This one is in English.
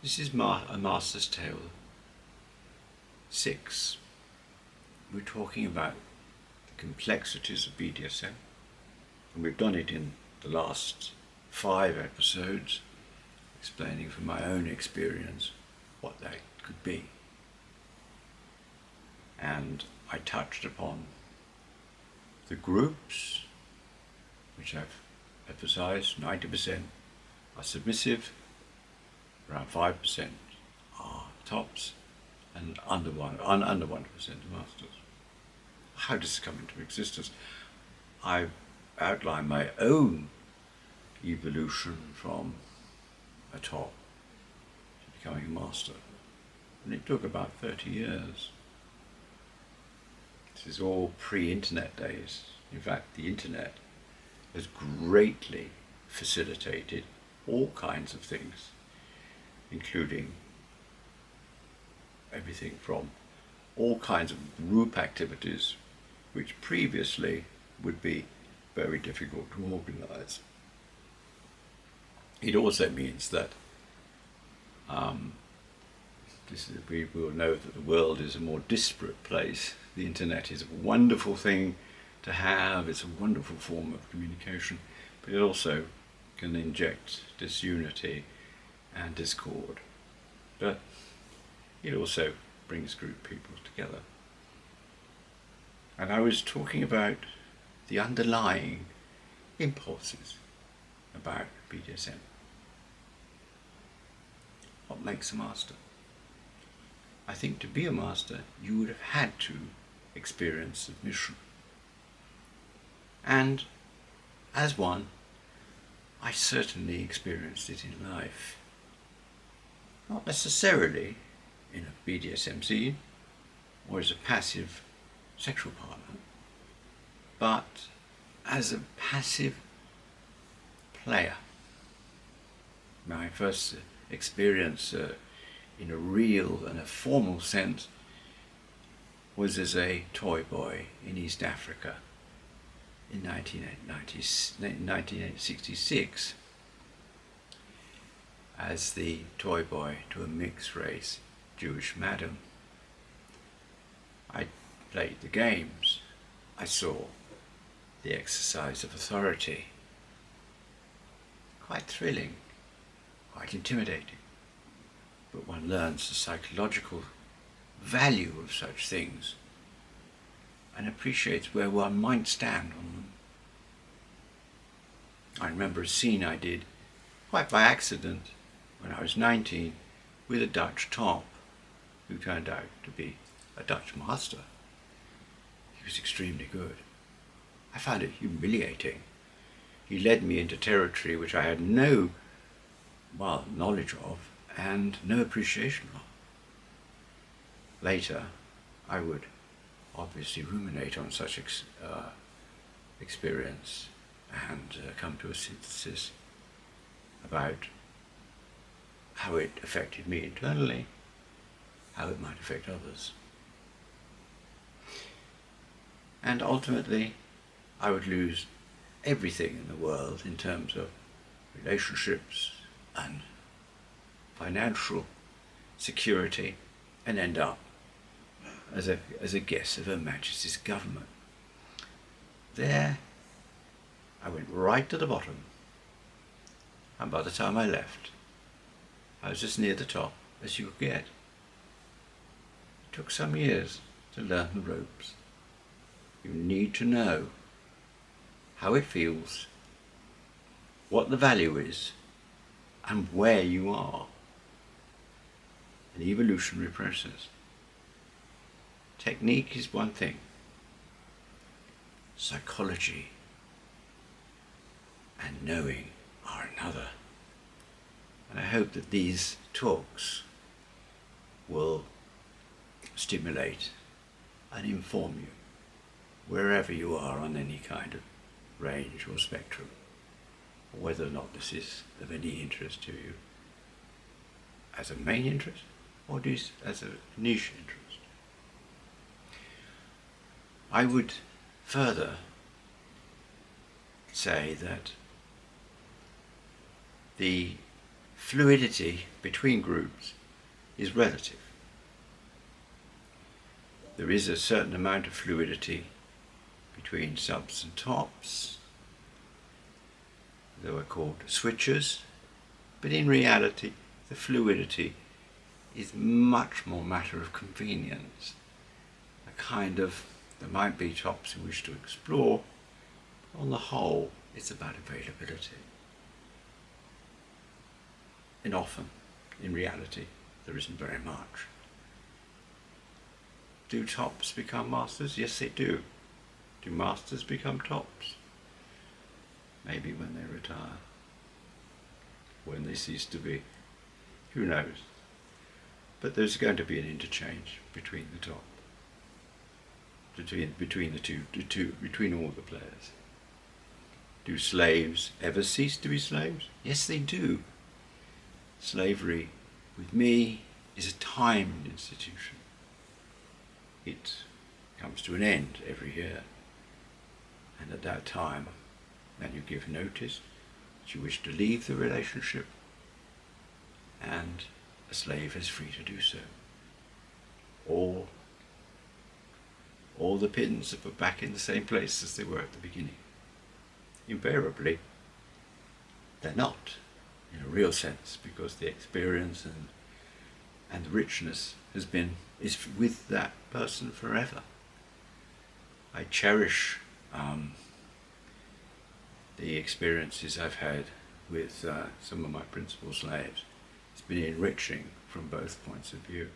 This is a Master's Tale 6. We're talking about the complexities of BDSM, and we've done it in the last 5 episodes, explaining from my own experience what that could be. And I touched upon the groups, which I've emphasized. 90% are submissive, around 5% are tops, and under 1% are masters. How does this come into existence? I've outlined my own evolution from a top to becoming a master, and it took about 30 years. This is all pre-internet days. In fact, the internet has greatly facilitated all kinds of things, including everything from all kinds of group activities which previously would be very difficult to organize. It also means that we will know that the world is a more disparate place. The internet is a wonderful thing to have, it's a wonderful form of communication, but it also can inject disunity and discord. But it also brings group people together. And I was talking about the underlying impulses about BDSM. What makes a master? I think to be a master, you would have had to experience submission. And as one, I certainly experienced it in life. Not necessarily in a BDSM scene or as a passive sexual partner, but as a passive player. My first experience in a real and a formal sense was as a toy boy in East Africa in 1966 as the toy boy to a mixed race Jewish madam. I played the games. I saw the exercise of authority. Quite thrilling, quite intimidating. But one learns the psychological value of such things and appreciates where one might stand on them. I remember a scene I did, quite by accident, when I was 19, with a Dutch top who turned out to be a Dutch master. He was extremely good. I found it humiliating. He led me into territory which I had no, knowledge of and no appreciation of. Later, I would obviously ruminate on such experience and come to a synthesis about how it affected me internally, how it might affect others. And ultimately, I would lose everything in the world in terms of relationships and financial security and end up as a guest of Her Majesty's government. There, I went right to the bottom, and by the time I left, I was as near the top as you could get. It took some years to learn the ropes. You need to know how it feels, what the value is, and where you are. An evolutionary process. Technique is one thing. Psychology and knowing are another. And I hope that these talks will stimulate and inform you wherever you are on any kind of range or spectrum, or whether or not this is of any interest to you as a main interest or as a niche interest. I would further say that the fluidity between groups is relative. There is a certain amount of fluidity between subs and tops. They were called switches, but in reality the fluidity is much more matter of convenience. There might be tops in which to explore, but on the whole it's about availability. And often, in reality, there isn't very much. Do tops become masters? Yes, they do. Do masters become tops? Maybe when they retire. When they cease to be. Who knows? But there's going to be an interchange between the top. Between the two, between all the players. Do slaves ever cease to be slaves? Yes, they do. Slavery, with me, is a timed institution. It comes to an end every year. And at that time, then you give notice that you wish to leave the relationship, and a slave is free to do so. All the pins are put back in the same place as they were at the beginning. Invariably, they're not, in a real sense, because the experience and the richness is with that person forever. I cherish the experiences I've had with some of my principal slaves. It's been enriching from both points of view.